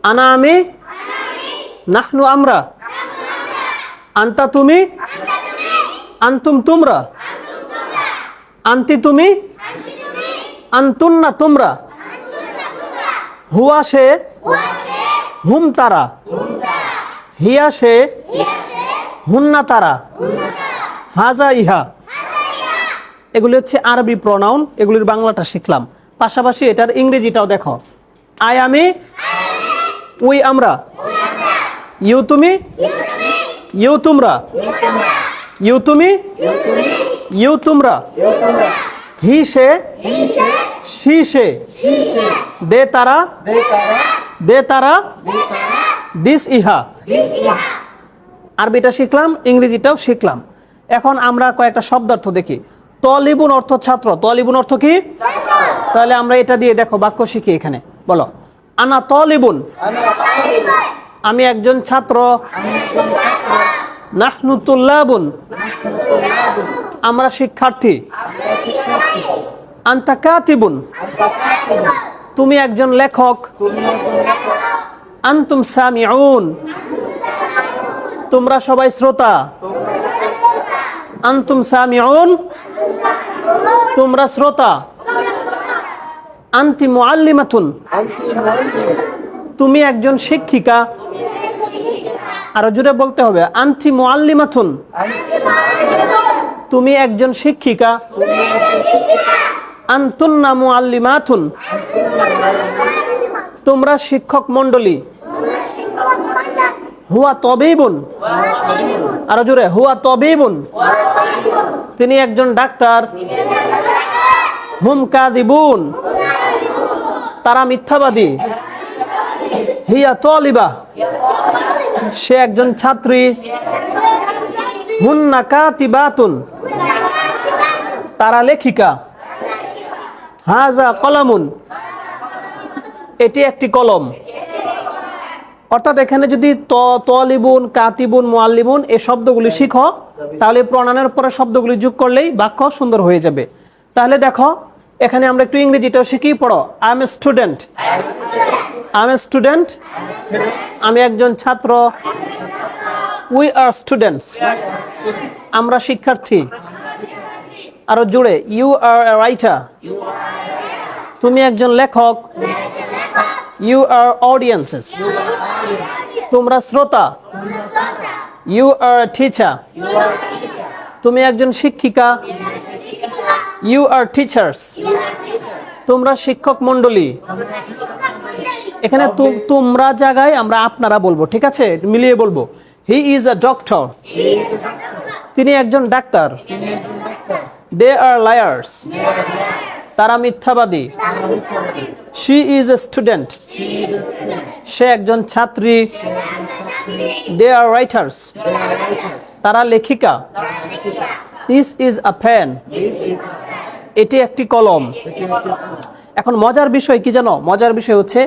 আনা আমি, নাহনু আমরা, আন্তা তুমি, আন্তুম তোমরা, আন্তি তুমি, আন্তুন্না তোমরা, হুয়া সে, হুম তারা, হিয়া সে, হুন্না তারা, হাজা ইহা। এগুলি হচ্ছে আরবি প্রনাউন, এগুলির বাংলাটা শিখলাম। পাশাপাশি এটার ইংরেজিটাও দেখো। আই আমি, উই আমরা, ইউ তুমি, ইউ তোমরা, ইউ তুমি, ইউ তোমরা, হি সে, সি সে, দে তারা, দে তারা, দিস ইহা। আরবিটা শিখলাম, ইংরেজিটাও শিখলাম। এখন আমরা কয়েকটা শব্দার্থ দেখি। তলিবুন অর্থ ছাত্র, তলিবুন অর্থ কি? তাহলে আমরা এটা দিয়ে দেখো বাক্য শিখি এখানে। বলো, আনা তলিবুন, আমি একজন ছাত্র। নাহনু তুল্লাবুন, আমরা শিক্ষার্থী। আনতা কাতিবুন, তুমি একজন লেখক। আনতুম সামিউন, তোমরা সবাই শ্রোতা। আনতুম সামিউন, তোমরা শ্রোতা। আনতি মুআল্লিমাতুন, তুমি একজন শিক্ষিকা। আরো জোরে বলতে হবে, আনতি মুআল্লিমাতুন, তুমি একজন শিক্ষিকা। আনতুন্না মুআল্লিমাতুন, তোমরা শিক্ষক মণ্ডলী। হুয়া তবিবুন, আরো জোরে, হুয়া তবিবুন, তিনি একজন ডাক্তার। হুম কাযিবুন, তারা মিথ্যাবাদী। হিয়া তালিবা, সে একজন ছাত্রী। হুন্না কাতিবাতুন, তারা লেখিকা। হাজা কলামুন, এটি একটি কলম। অর্থাৎ এখানে যদি তলিবুন, কাতিবুন, মুআল্লিমুন এই শব্দগুলি শিখো, তাহলে প্রণয়নের পরে শব্দগুলি যোগ করলেই বাক্য সুন্দর হয়ে যাবে। তাহলে দেখো এখানে আমরা একটু ইংরেজিটাও শিখি। পড়ো, I M a student, I M a student, আমি একজন ছাত্র। উই আর স্টুডেন্টস, আমরা শিক্ষার্থী। আরো জুড়ে, ইউ আর এ রাইটার, তুমি একজন লেখক। ইউ আর অডিয়েন্সেস, তোমরা শ্রোতা। ইউ আর টিচার, তুমি একজন শিক্ষিকা। ইউ আর টিচার্স, তোমরা শিক্ষক মণ্ডলী। এখানে তোমরা জায়গায় আমরা আপনারা বলবো, ঠিক আছে? মিলিয়ে বলবো। হি ইজ আ ডক্টর, তিনি একজন ডাক্তার। দে আর লায়ার্স, তারা মিথ্যাবাদী। শি ইজ এ স্টুডেন্ট, সে একজন ছাত্রী। দে আর রাইটার্স, তারা লেখিকা। দিস ইজ আ পেন, এটি একটি কলম। এখন মজার বিষয় কি জানো? মজার বিষয় হচ্ছে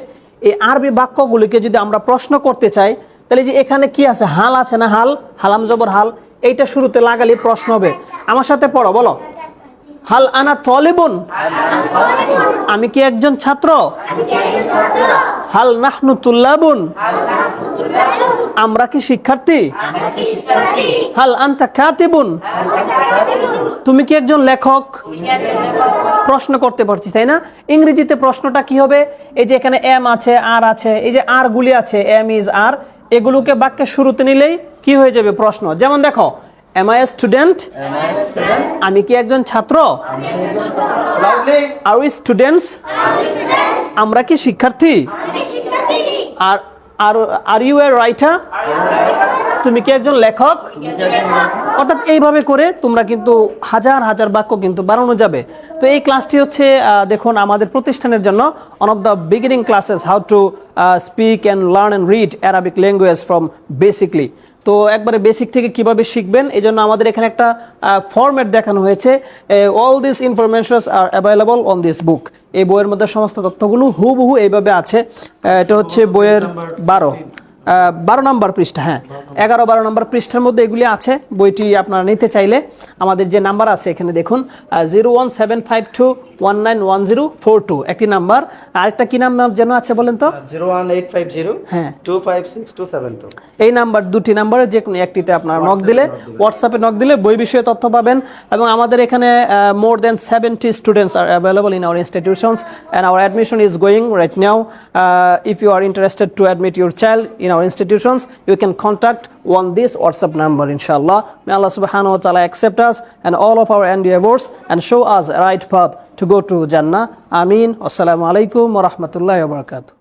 এই আরবি বাক্যগুলিকে যদি আমরা প্রশ্ন করতে চাই, তাহলে যে এখানে কি আছে? হাল আছে না? হাল, হালাম জবর হাল, এইটা শুরুতে লাগালে প্রশ্ন হবে। আমার সাথে পড়ো, বলো, হাল আনা তলিবুন, আমি কি একজন ছাত্র? হাল নাহনু তুল্লাবুন, আমরা কি শিক্ষার্থী? হাল আনতা কাতিবুন, তুমি কি একজন লেখক? প্রশ্ন করতে পারছি, তাই না? ইংরেজিতে প্রশ্নটা কি হবে? এই যে এখানে এম আছে, আর আছে, এই যে আর গুলি আছে, এম ইজ আর, এগুলোকে বাক্যের শুরুতে নিলেই কি হয়ে যাবে? প্রশ্ন। যেমন দেখো, am I a student? আমি কি একজন ছাত্র? Are we students? আমরা কি শিক্ষার্থী? Are you a writer? তুমি কি একজন লেখক? অর্থাৎ এইভাবে করে তোমরা কিন্তু হাজার হাজার বাক্য কিন্তু বানানো যাবে। তো এই ক্লাসটি হচ্ছে দেখুন আমাদের প্রতিষ্ঠানের জন্য one of the beginning classes how to speak and learn and read Arabic language from basically। তো একবারে বেসিক থেকে কিভাবে শিখবেন এই জন্য আমাদের এখানে একটা ফরম্যাট দেখানো হয়েছে। All this informations R available on this book. এই বইয়ের মধ্যে সমস্ত তথ্যগুলো হুবহু এইভাবে আছে। এটা হচ্ছে বইয়ের 12 নম্বর পৃষ্ঠা। হ্যাঁ, 11-12 নম্বর পৃষ্ঠার মধ্যে এগুলি আছে। বইটি আপনারা নিতে চাইলে আমাদের যে নাম্বার আছে এখানে দেখুন 01752 191042 একটি নাম্বার। আরেকটা কি নাম্বার যেন আছে বলেন তো? 01850 হ্যাঁ 256272। এই নাম্বার, দুটি নাম্বারে যে কোনো একটিতে আপনার নক দিলে, হোয়াটসঅ্যাপে নক দিলে বই বিষয়ে তথ্য পাবেন। এবং আমাদের এখানে মোর দেন 70 students are available in our institutions and our admission is going right now. If you are interested to admit your child in our institutions, you can contact on this WhatsApp number, inshallah. May Allah subhanahu wa ta'ala accept us and all of our endeavors and show us a right path to go to Jannah. Ameen. Wassalamu alaikum wa rahmatullahi wa barakatuh.